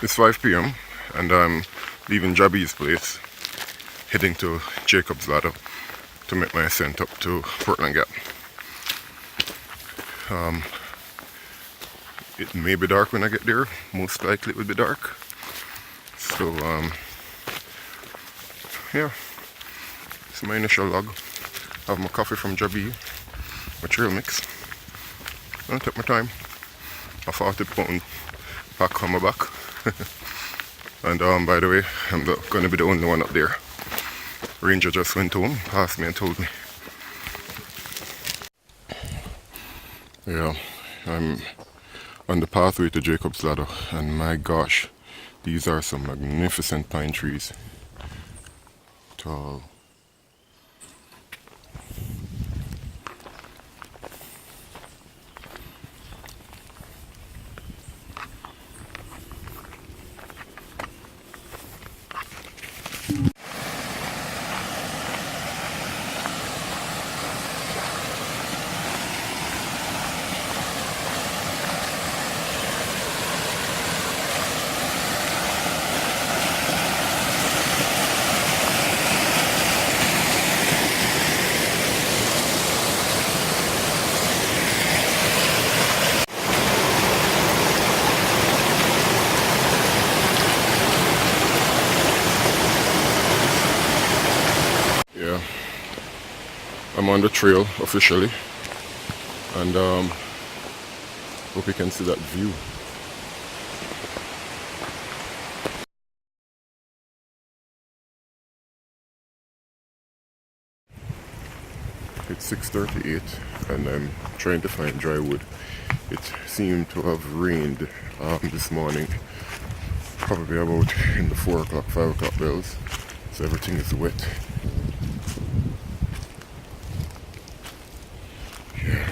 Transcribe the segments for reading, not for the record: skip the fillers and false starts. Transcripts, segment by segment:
It's 5 p.m. and I'm leaving Jabby's place, heading to Jacob's Ladder to make my ascent up to Portland Gap. It may be dark when I get there, most likely it will be dark. So yeah, it's my initial log. I have my coffee from Jabby, my trail mix. I'll take my time. A 40-pound pack on my back. And by the way, I'm going to be the only one up there. Ranger just went home, passed me and told me. Yeah, I'm on the pathway to Jacob's Ladder, and my gosh, these are some magnificent pine trees. Tall. Yeah, I'm on the trail officially, and hope you can see that view. It's 6:38 and I'm trying to find dry wood. It seemed to have rained this morning, probably about in the 4 o'clock, 5 o'clock bells, so everything is wet. Yeah.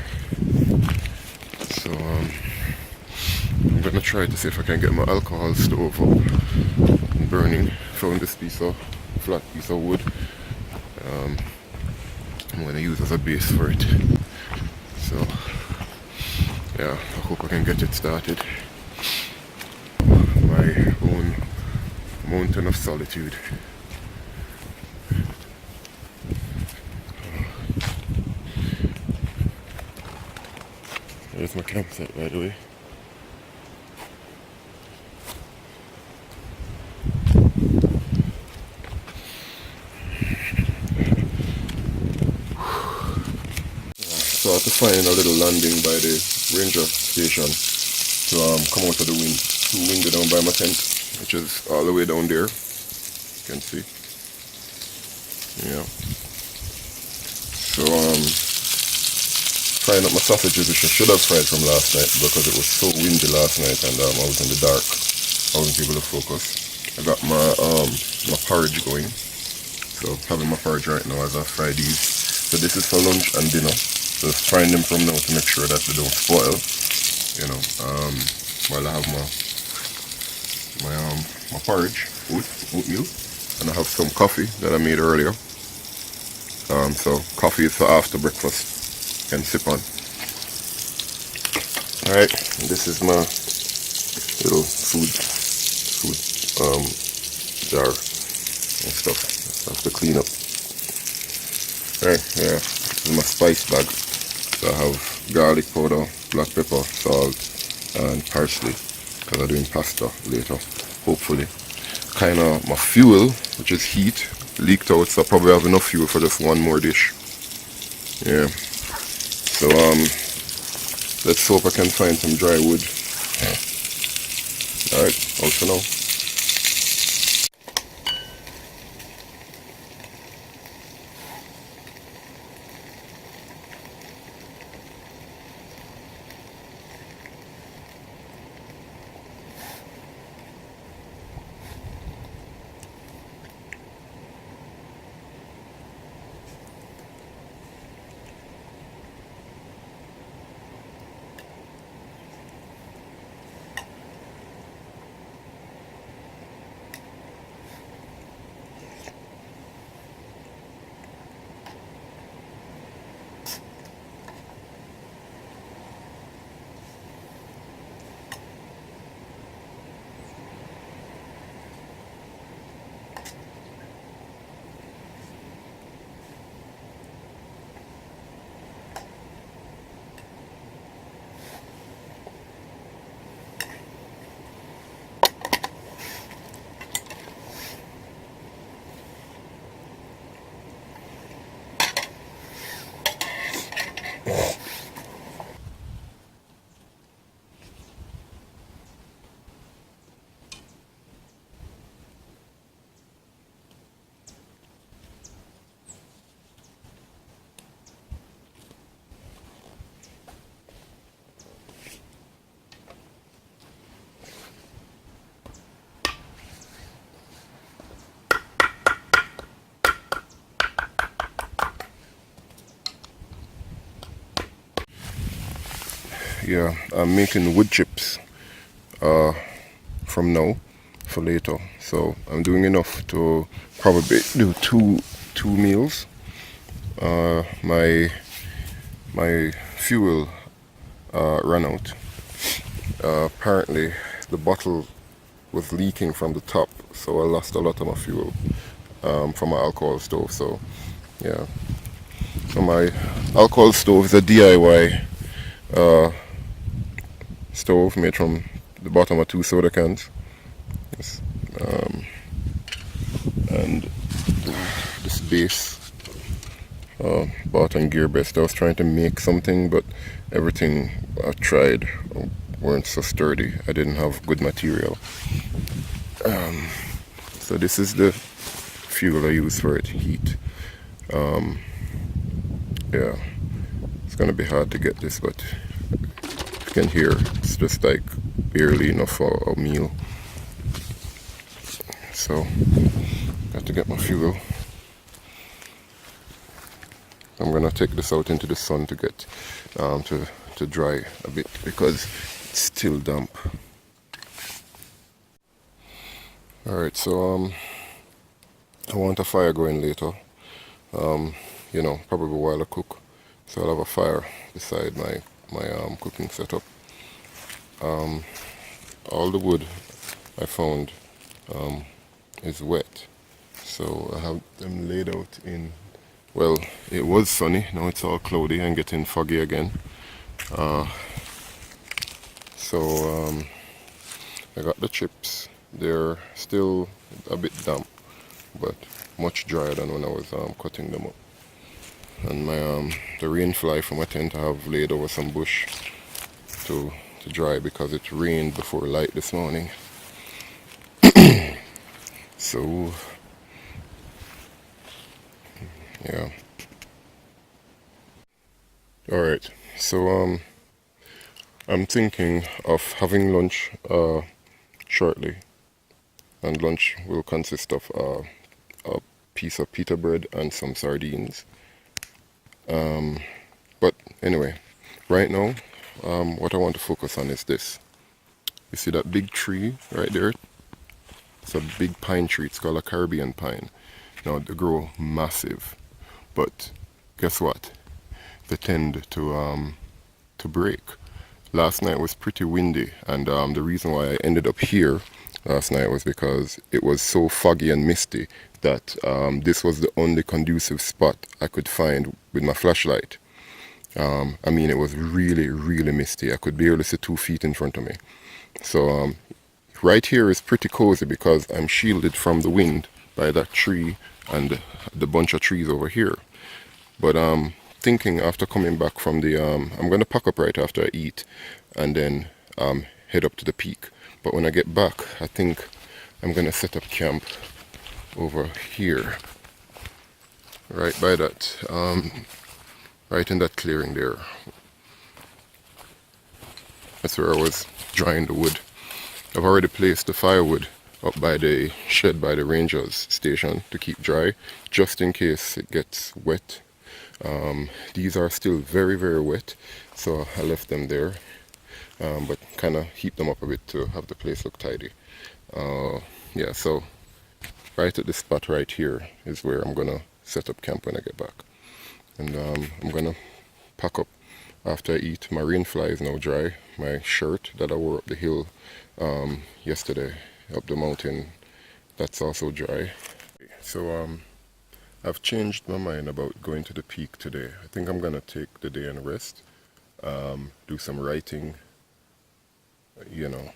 So I'm gonna try to see if I can get my alcohol stove up and burning. Found this flat piece of wood. I'm gonna use as a base for it. So yeah, I hope I can get it started. My own mountain of solitude. There's my campsite, by the way. So I have to find a little landing by the ranger station to come out of the wind. Too windy down by my tent, which is all the way down there. You can see. Yeah. So frying up my sausages, which I should have fried from last night because it was so windy last night and I was in the dark. I wasn't able to focus. I got my porridge going. So having my porridge right now as I fry these. So this is for lunch and dinner. Just frying them from now to make sure that they don't spoil. You know, while I have my porridge, oatmeal, and I have some coffee that I made earlier. So coffee is for after breakfast. You can sip on. Alright, this is my little food jar and stuff. I have to clean up. Alright, yeah, this is my spice bag. So I have garlic powder, black pepper, salt, and parsley because I'm doing pasta later, hopefully. Kind of my fuel, which is heat, leaked out, so I probably have enough fuel for just one more dish. Yeah. So let's hope I can find some dry wood. Alright, out for now. Yeah, I'm making wood chips from now for later. So I'm doing enough to probably do two meals. My fuel ran out. Apparently the bottle was leaking from the top, so I lost a lot of my fuel from my alcohol stove. So yeah, so my alcohol stove is a DIY stove made from the bottom of 2 soda cans. Yes. And this base bought on GearBest. I was trying to make something, but everything I tried weren't so sturdy. I didn't have good material. So this is the fuel I use for it, heat. Yeah, it's gonna be hard to get this, but you can hear it's just like barely enough for a meal. So got to get my fuel. I'm gonna take this out into the sun to get to dry a bit because it's still damp. Alright, so I want a fire going later. You know, probably while I cook. So I'll have a fire beside my cooking setup. All the wood I found is wet, so I have them laid out in. Well, it was sunny. Now it's all cloudy and getting foggy again. So I got the chips. They're still a bit damp, but much drier than when I was cutting them up. And my the rain fly from my tent I have laid over some bush to dry because it rained before light this morning. So Yeah. Alright, so I'm thinking of having lunch shortly, and lunch will consist of a piece of pita bread and some sardines. But anyway, right now, what I want to focus on is this. You see that big tree right there? It's a big pine tree. It's called a Caribbean pine. Now they grow massive, but guess what? They tend to break. Last night was pretty windy, and the reason why I ended up here last night was because it was so foggy and misty that this was the only conducive spot I could find with my flashlight. I mean, it was really, really misty. I could barely see 2 feet in front of me. So right here is pretty cozy because I'm shielded from the wind by that tree and the bunch of trees over here. But thinking after coming back from the I'm going to pack up right after I eat and then head up to the peak. But when I get back, I think I'm going to set up camp over here, right by that right in that clearing there. That's where I was drying the wood. I've already placed the firewood up by the shed by the ranger's station to keep dry, just in case it gets wet. These are still very, very wet, so I left them there, but kind of heat them up a bit to have the place look tidy. Yeah, so right at this spot right here is where I'm gonna set up camp when I get back. And I'm gonna pack up after I eat. My rain fly is now dry. My shirt that I wore up the hill yesterday up the mountain, that's also dry. So I've changed my mind about going to the peak today. I think I'm gonna take the day and rest, do some writing, you know,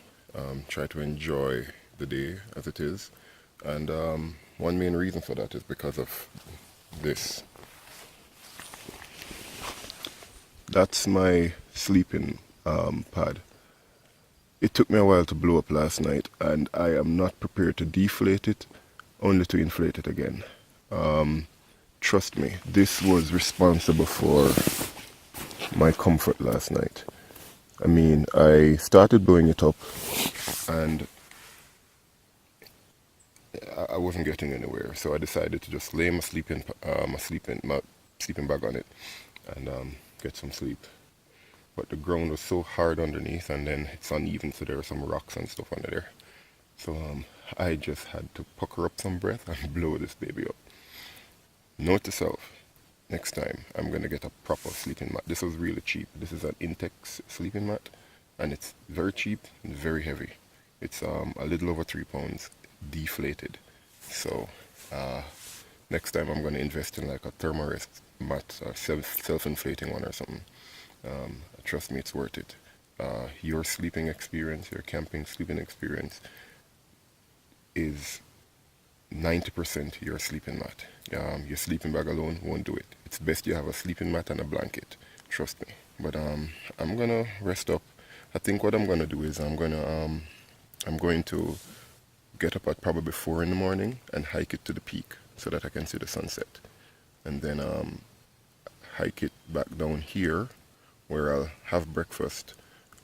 try to enjoy the day as it is. And one main reason for that is because of this. That's my sleeping pad. It took me a while to blow up last night, and I am not prepared to deflate it, only to inflate it again. Trust me, this was responsible for my comfort last night. I mean, I started blowing it up, and I wasn't getting anywhere, so I decided to just lay my sleeping bag on it and get some sleep. But the ground was so hard underneath, and then it's uneven, so there are some rocks and stuff under there. So I just had to pucker up some breath and blow this baby up. Note to self, next time I'm gonna get a proper sleeping mat. This was really cheap. This is an Intex sleeping mat, and it's very cheap and very heavy. It's a little over 3 pounds, deflated. So next time I'm gonna invest in like a thermarest mat, a self-inflating one or something. Trust me, it's worth it. Your sleeping experience, your camping sleeping experience is 90% your sleeping mat. Your sleeping bag alone won't do it. It's best you have a sleeping mat and a blanket. Trust me. But I'm gonna rest up. I think what I'm gonna do is I'm going to get up at probably 4 in the morning and hike it to the peak so that I can see the sunset, and then hike it back down here where I'll have breakfast,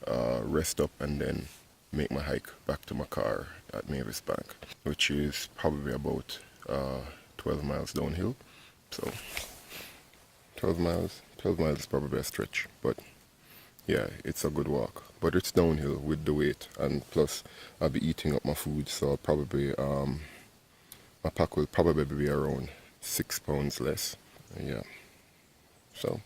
rest up, and then make my hike back to my car at Mavis Bank, which is probably about 12 miles downhill. So 12 miles is probably a stretch, but yeah, it's a good walk. But it's downhill with the weight, and plus I'll be eating up my food, so I'll probably my pack will probably be around 6 pounds less. Yeah. So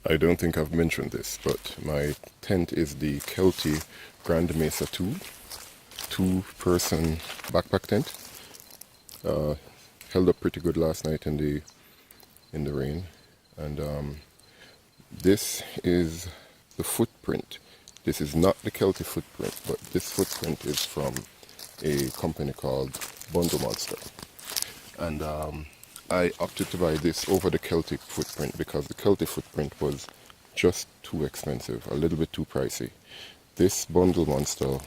I don't think I've mentioned this, but my tent is the Kelty Grand Mesa 2-person backpack tent. Held up pretty good last night in the rain, and this is the footprint. This is not the Kelty footprint, but this footprint is from a company called Bundle Monster, and I opted to buy this over the Kelty footprint because the Kelty footprint was just too expensive, a little bit too pricey. This Bundle Monster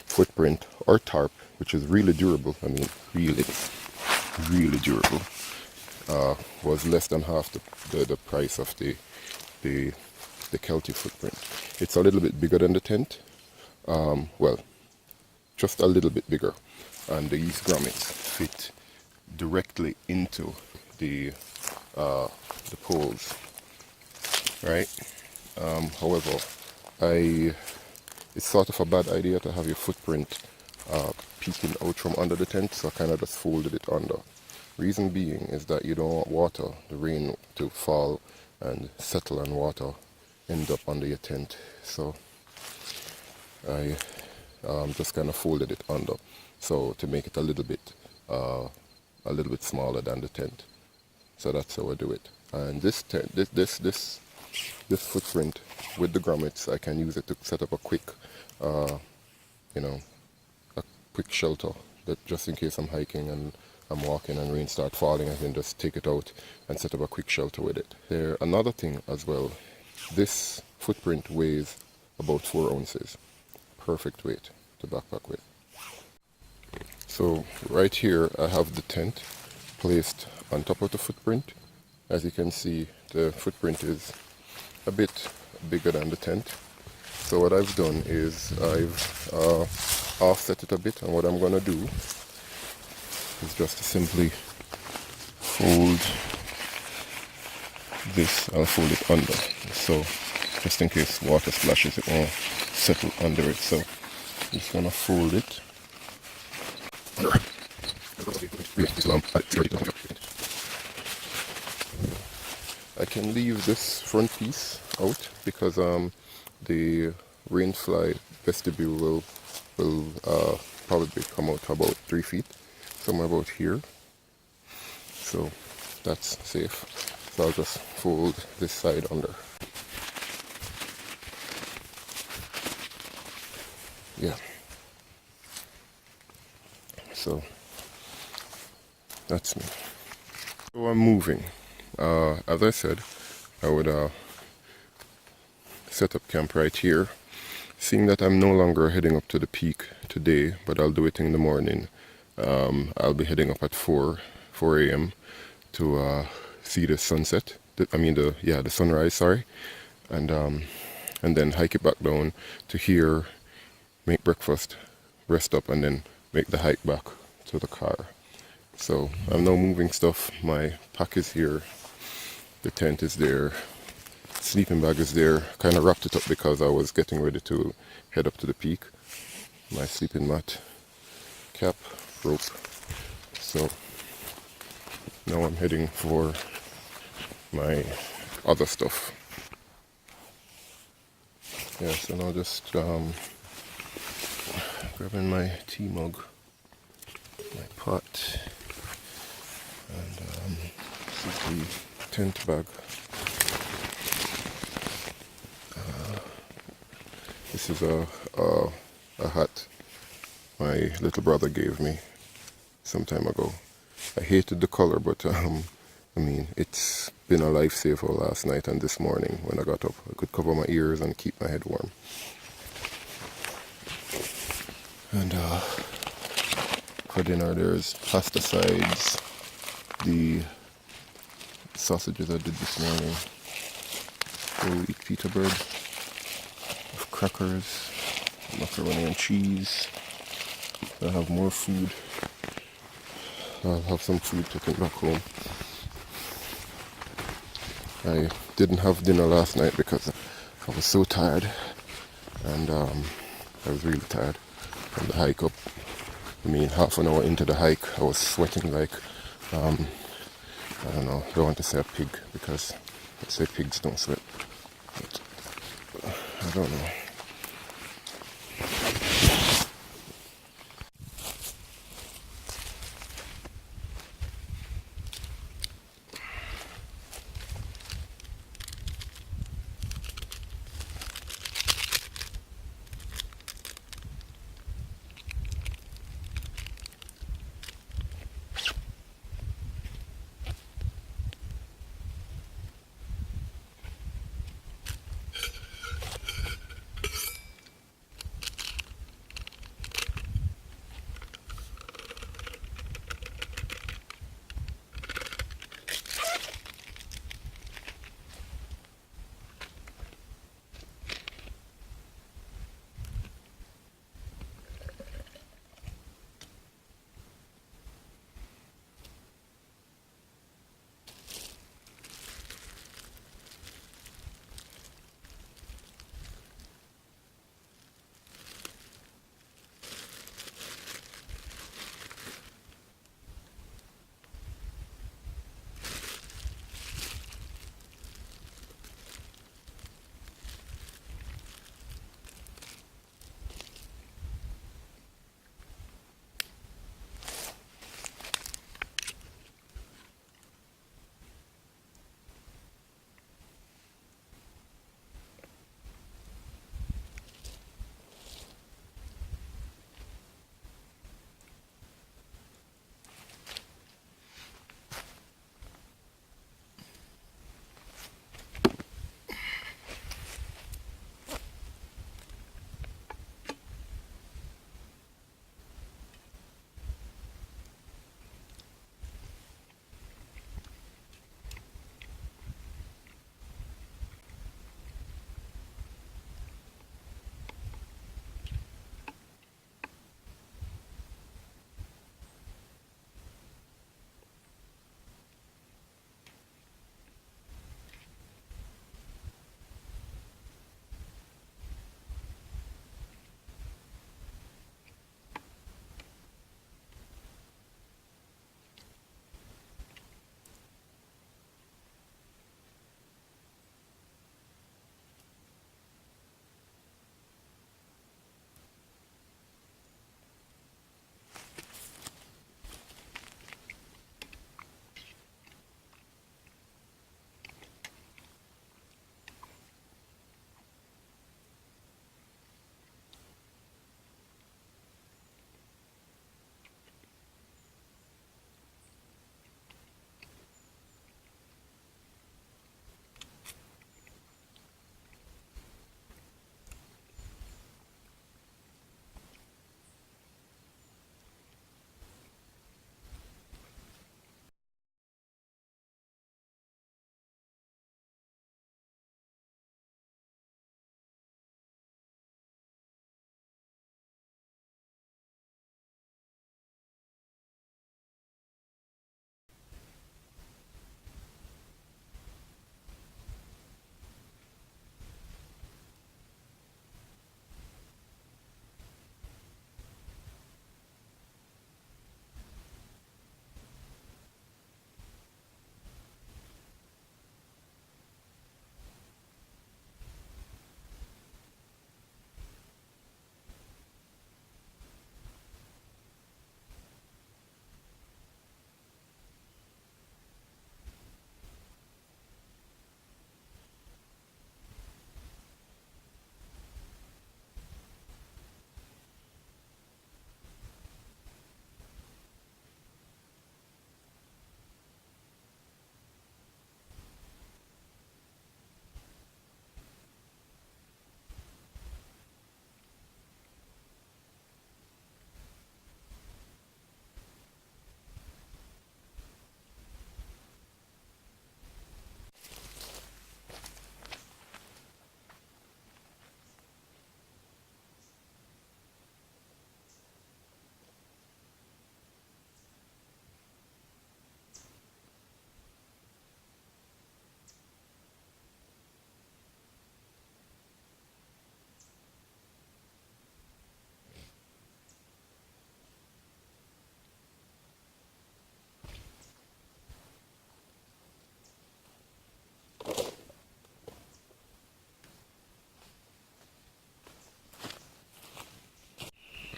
footprint or tarp, which is really durable. I mean, really durable. Was less than half the price of the Kelty footprint. It's a little bit bigger than the tent. Well, just a little bit bigger, and these grommets fit directly into the poles, right? However, it's sort of a bad idea to have your footprint peeking out from under the tent, so I kind of just folded it under. Reason being is that you don't want water, the rain, to fall and settle, and water end up under your tent. So I just kind of folded it under, so to make it a little bit smaller than the tent. So that's how I do it. And this tent, this footprint with the grommets, I can use it to set up a quick, a quick shelter, that just in case I'm hiking and I'm walking and rain start falling, I can just take it out and set up a quick shelter with it. Another thing as well, this footprint weighs about 4 ounces. Perfect weight to backpack with. So right here I have the tent placed on top of the footprint. As you can see, the footprint is a bit bigger than the tent. So what I've done is I've offset it a bit, and what I'm going to do is just to simply fold this. I'll fold it under, so just in case water splashes, it won't settle under it. So I'm just going to fold it. I can leave this front piece out because the rainfly vestibule will probably come out to about 3 feet, somewhere about here. So that's safe. So I'll just fold this side under. Yeah. So that's me. So I'm moving. As I said, I would set up camp right here. Seeing that I'm no longer heading up to the peak today, but I'll do it in the morning. I'll be heading up at 4 a.m. to see the sunset. The sunrise. Sorry, and then hike it back down to here, make breakfast, rest up, and then make the hike back to the car. So I'm now moving stuff. My pack is here, the tent is there, sleeping bag is there. Kind of wrapped it up because I was getting ready to head up to the peak. My sleeping mat, cap, rope. So now I'm heading for my other stuff. Yeah, so now just grabbing my tea mug, my pot, and this is the tent bag. This is a hat my little brother gave me some time ago. I hated the color, but it's been a lifesaver last night and this morning when I got up. I could cover my ears and keep my head warm. And for dinner there's pasta sides, the sausages I did this morning, whole wheat pita bread, with crackers, macaroni and cheese. I have more food. I'll have some food to take back home. I didn't have dinner last night because I was so tired, and I was really tired from the hike up. Half an hour into the hike I was sweating like I don't want to say a pig because they say pigs don't sweat, but I don't know.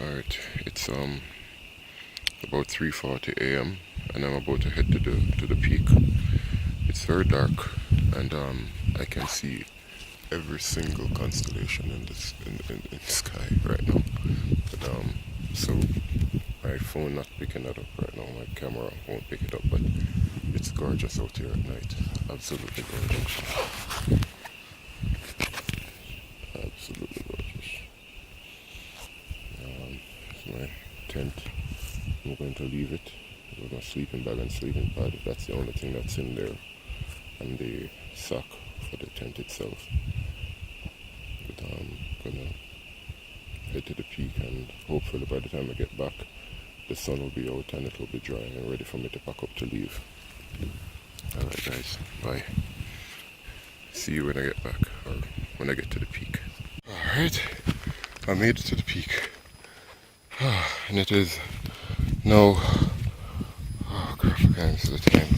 Alright, it's about 3:40 a.m. and I'm about to head to the peak. It's very dark and I can see every single constellation in the sky right now. But so my phone not picking that up right now, my camera won't pick it up, but it's gorgeous out here at night. Absolutely gorgeous. Absolutely gorgeous. It's my tent. I'm going to leave it with my sleeping bag and sleeping pad. That's the only thing that's in there, and the sock for the tent itself. But I'm gonna head to the peak, and hopefully by the time I get back, the sun will be out and it will be dry and ready for me to pack up to leave. Alright guys, bye. See you when I get back, or when I get to the peak. Alright, I made it to the peak. And it is now, oh crap, I can't see the time.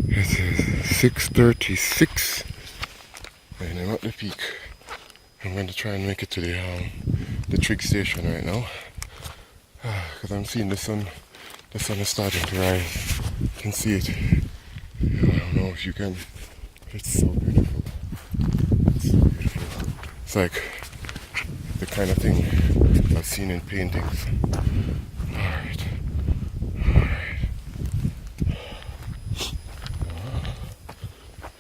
It is 6:36 and I'm at the peak. I'm going to try and make it to the trig station right now. Because I'm seeing the sun is starting to rise. You can see it. I don't know if you can. It's so beautiful. It's so beautiful. It's like the kind of thing I've seen in paintings. Alright.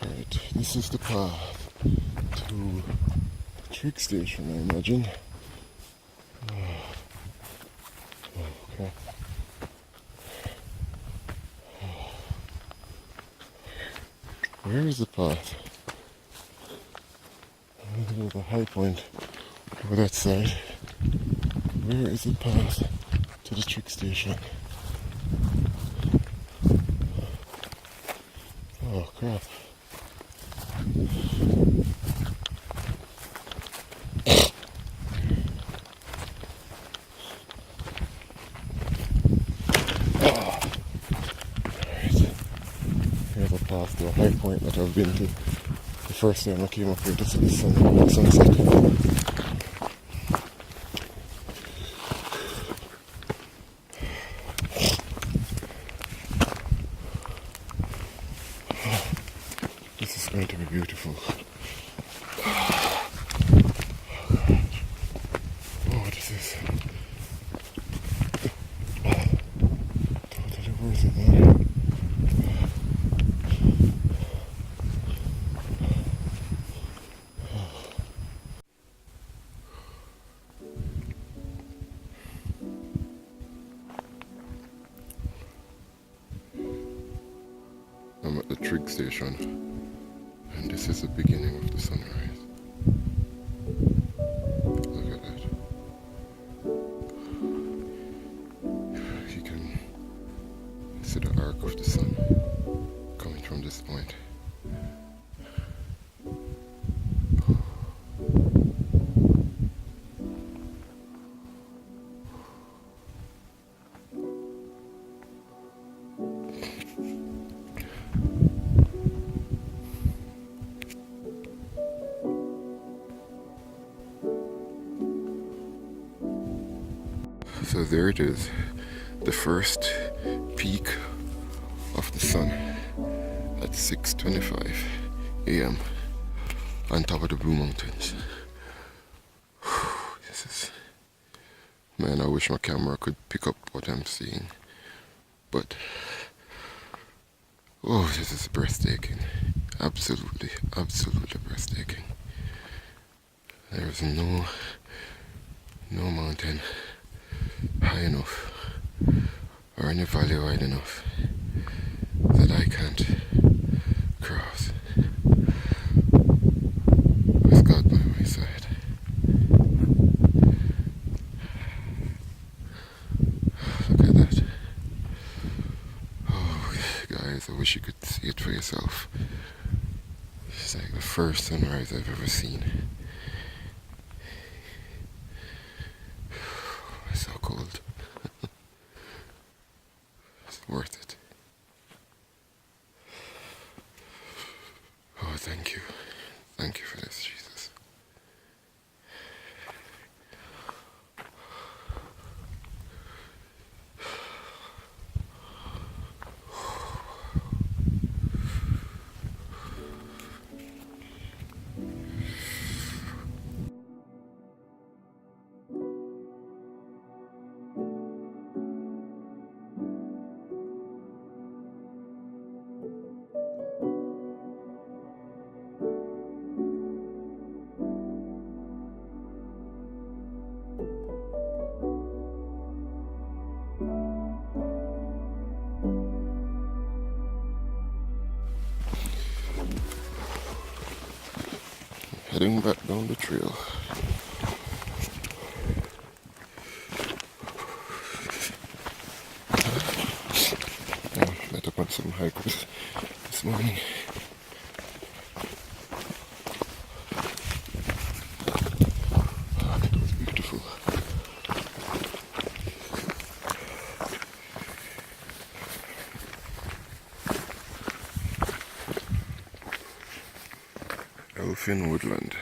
Alright, this is the path to the trig station, I imagine. Okay. Where is the path? There's a high point over that side. Where is the path to the trig station? Oh crap. Here's a path to a high point that I've been to the first time I came up here to see the sunset. This is going to be beautiful. Oh, this is totally worth it, man. I'm at the trig station, and this is the beginning of the sunrise. Look at that. You can see the arc of the sun coming from this point. So there it is, the first peak of the sun at 6:25 a.m. on top of the Blue Mountains. This is, man, I wish my camera could pick up what I'm seeing, but oh, this is breathtaking. Absolutely, absolutely breathtaking. There's no mountain high enough or any valley wide enough that I can't cross with God by my side. Look at that. Oh, guys, I wish you could see it for yourself. It's like the first sunrise I've ever seen. It's so cold. It's worth it. Oh, thank you. Thank you for this, Jesus. Heading back down the trail. Met up on some hikers this morning. It was beautiful. Elfin Woodland.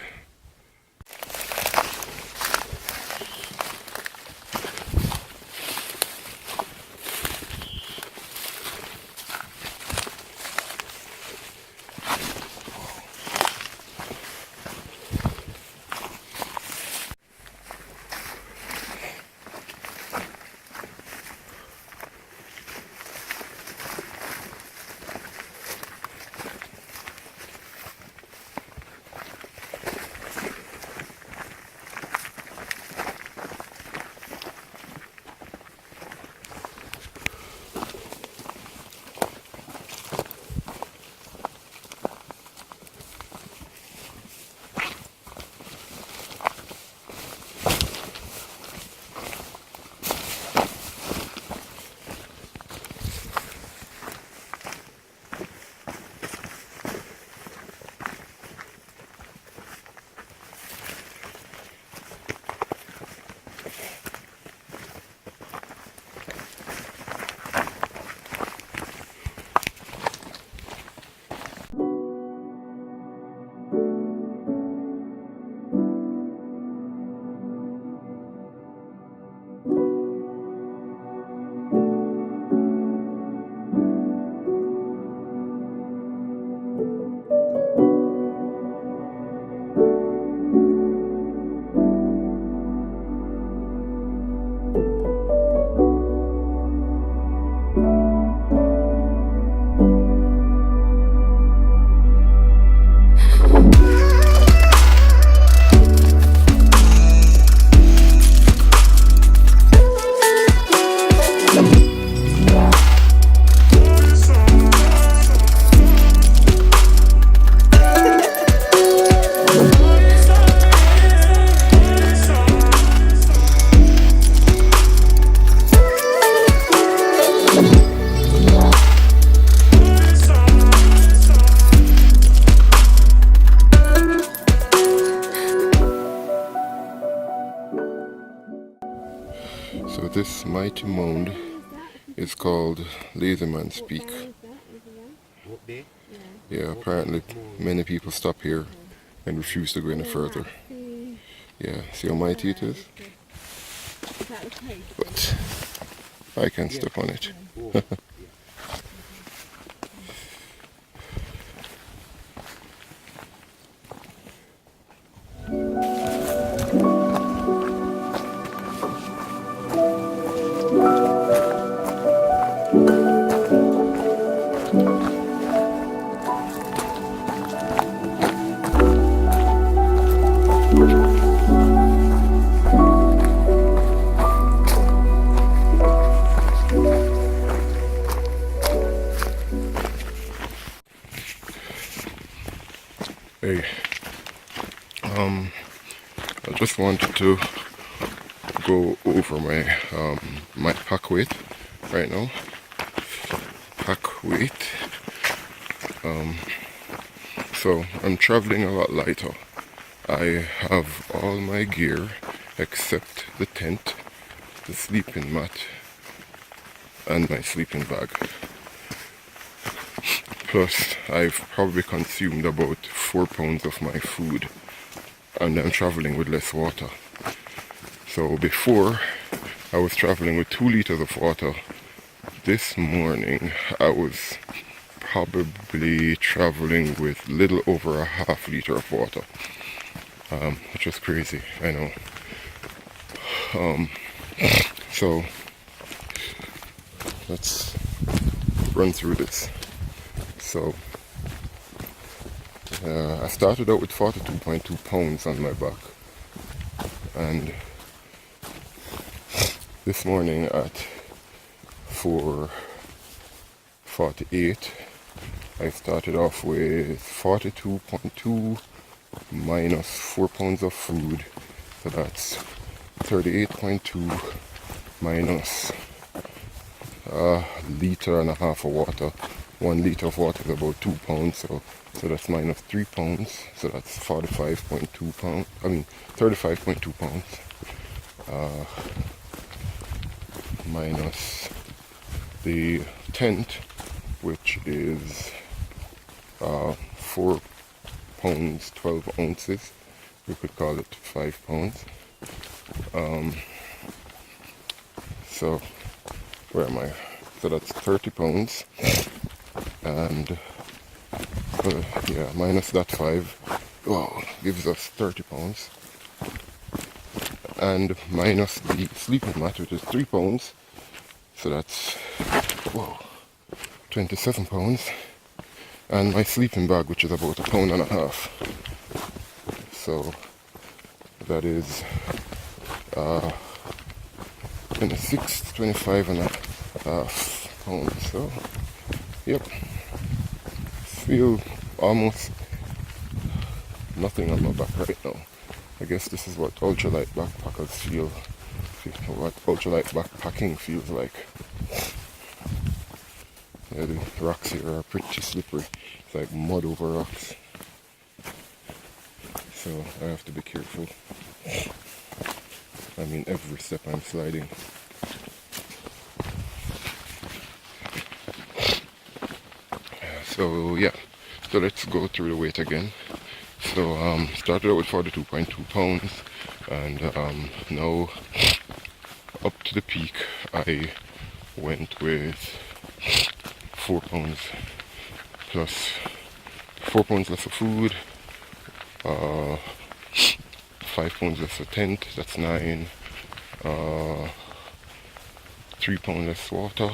So this mighty mound is called Lazyman's Peak. Yeah, apparently many people stop here and refuse to go any further. Yeah, see how mighty it is? But I can't step on it. Hey, I just wanted to go over my pack weight right now. Pack weight. So I'm traveling a lot lighter. I have all my gear except the tent, the sleeping mat, and my sleeping bag. Plus, I've probably consumed about 4 pounds of my food, and I'm traveling with less water. So before, I was traveling with 2 liters of water. This morning, I was probably traveling with little over a half liter of water, which was crazy, I know. So let's run through this. So I started out with 42.2 pounds on my back, and this morning at 4:48 I started off with 42.2, minus 4 pounds of food, so that's 38.2 minus a liter and a half of water. 1 liter of water is about 2 pounds, so that's minus 3 pounds, so that's 45.2 pounds, 35.2 pounds, minus the tent, which is 4 pounds 12 ounces, we could call it 5 pounds. So where am I? So that's 30 pounds, and yeah, minus that 5, wow, gives us 30 pounds, and minus the sleeping mat, which is 3 pounds, so that's, whoa, 27 pounds, and my sleeping bag, which is about 1.5 pounds. So that is 26, 25.5 pounds. So yep, feel almost nothing on my back right now. I guess this is what ultralight backpackers feel, what ultralight backpacking feels like. Yeah, the rocks here are pretty slippery. It's like mud over rocks. So I have to be careful. I mean, every step I'm sliding. So yeah, so let's go through the weight again. So started out with 42.2 pounds, and now up to the peak I went with 4 pounds plus 4 pounds less of food, 5 pounds less of tent, that's 9, 3 pounds less water,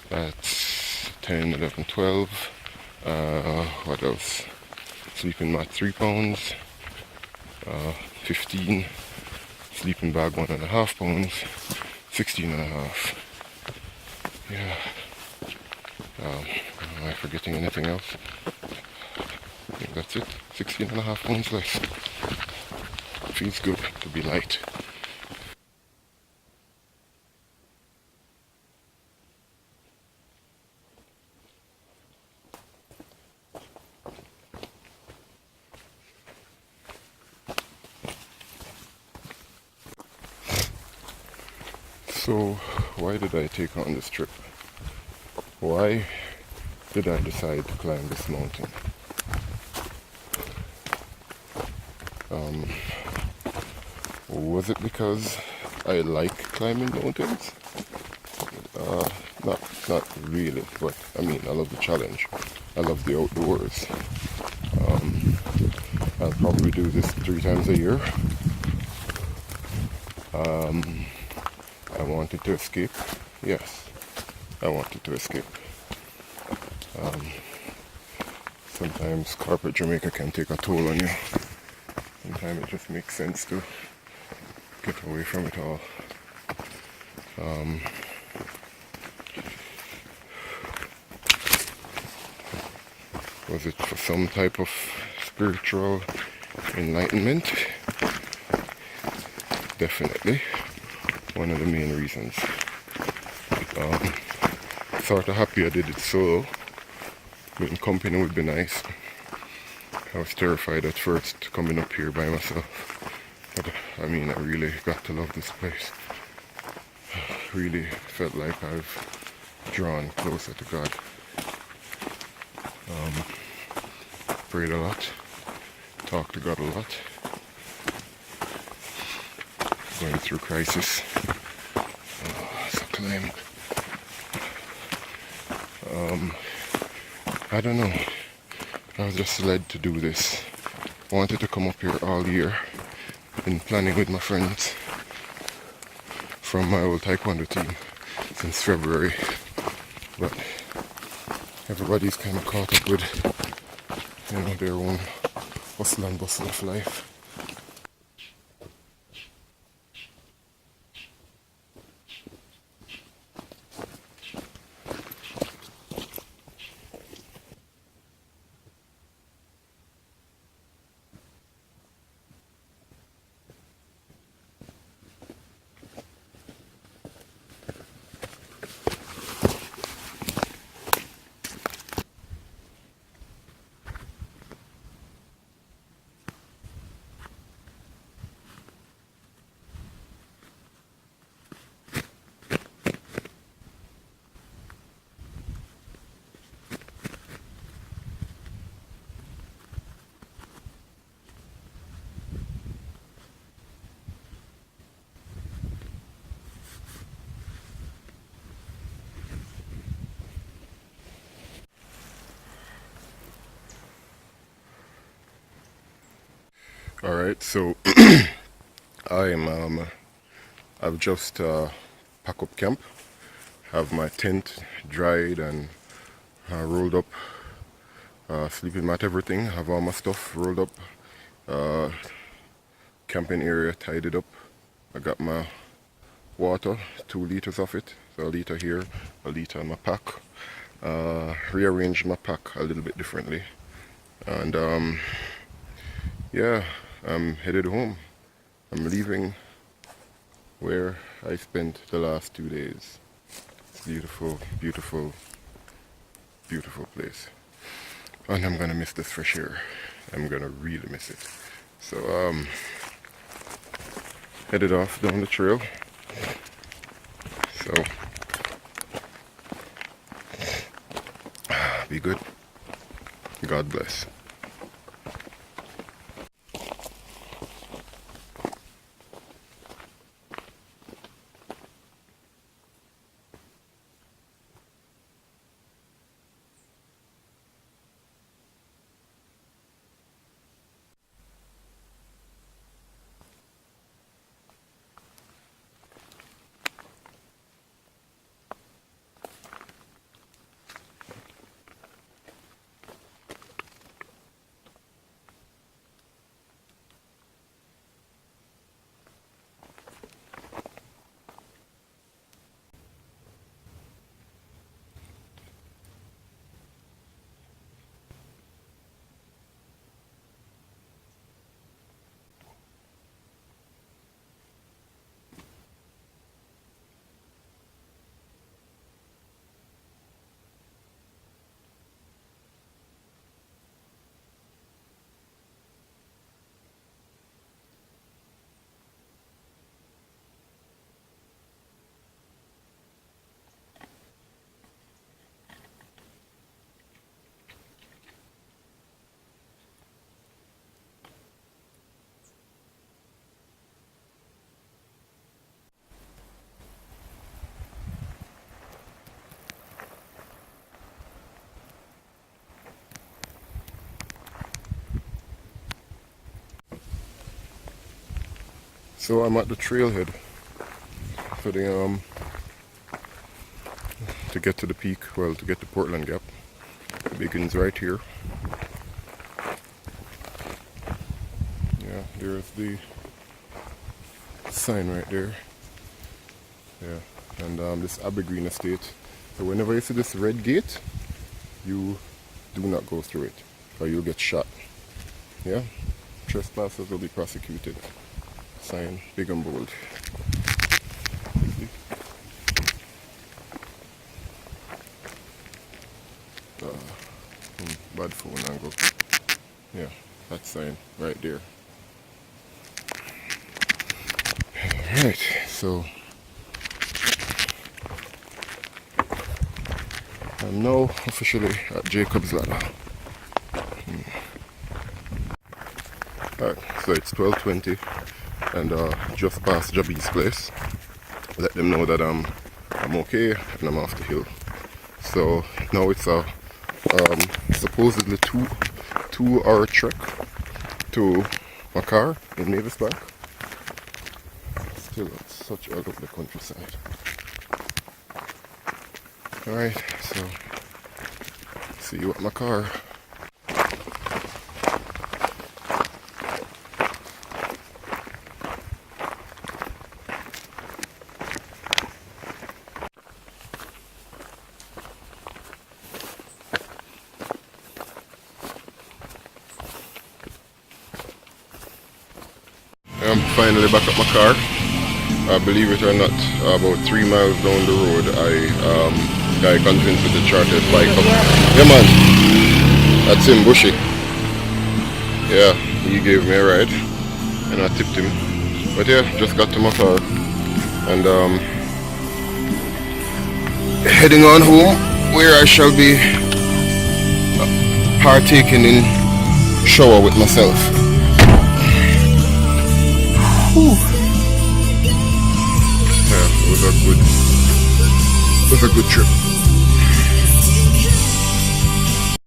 that's 10, 11, 12, what else, sleeping mat 3 pounds, 15, sleeping bag 1.5 pounds, 16.5. Yeah. Am I forgetting anything else? I think that's it. 16.5 pounds less. Feels good to be light. So, why did I take on this trip? Why did I decide to climb this mountain? Was it because I like climbing mountains? Not really, but I mean, I love the challenge. I love the outdoors. I'll probably do this 3 times a year. I wanted to escape. Yes, I wanted to escape. Sometimes corporate Jamaica can take a toll on you. Sometimes it just makes sense to get away from it all. Was it for some type of spiritual enlightenment? Definitely. One of the main reasons. Sort of happy I did it solo. But in company would be nice. I was terrified at first coming up here by myself. But I mean, I really got to love this place. Really felt like I've drawn closer to God. Prayed a lot. Talked to God a lot. Going through crisis. It's a climb. I don't know. I was just led to do this. I wanted to come up here all year. Been planning with my friends from my old taekwondo team since February. But everybody's kind of caught up with, their own hustle and bustle of life. All right, so I'm I've just packed up camp, have my tent dried and rolled up, sleeping mat, everything. Have all my stuff rolled up, camping area tidied up. I got my water, 2 liters of it, so a liter here, a liter in my pack. Rearranged my pack a little bit differently, and yeah, I'm headed home. I'm leaving where I spent the last 2 days. It's beautiful, beautiful, beautiful place. And I'm gonna miss this fresh air. I'm gonna really miss it. So headed off down the trail. So be good. God bless. So I'm at the trailhead for the to get to the peak, well, to get to Portland Gap. It begins right here. Yeah, there's the sign right there. Yeah, and this Abbey Green Estate. So whenever you see this red gate, you do not go through it, or you'll get shot. Yeah, trespassers will be prosecuted. Sign, big and bold. Bad phone angle. Yeah, that sign right there. Alright, so I'm now officially at Jacob's Ladder. Alright, so it's 12:20 and just past Jabi's place. Let them know that I'm okay and I'm off the hill. So now it's a supposedly two-hour trek to my car in Mavis Park. Still such a lovely countryside. Alright, so see you at my car. I'm finally back at my car. Believe it or not, about 3 miles down the road, I convinced me to charter his bike up. Yeah man, that's him, Bushy. Yeah, he gave me a ride and I tipped him. But yeah, just got to my car and heading on home, where I shall be partaking in shower with myself. Whew. Yeah, it was a good trip.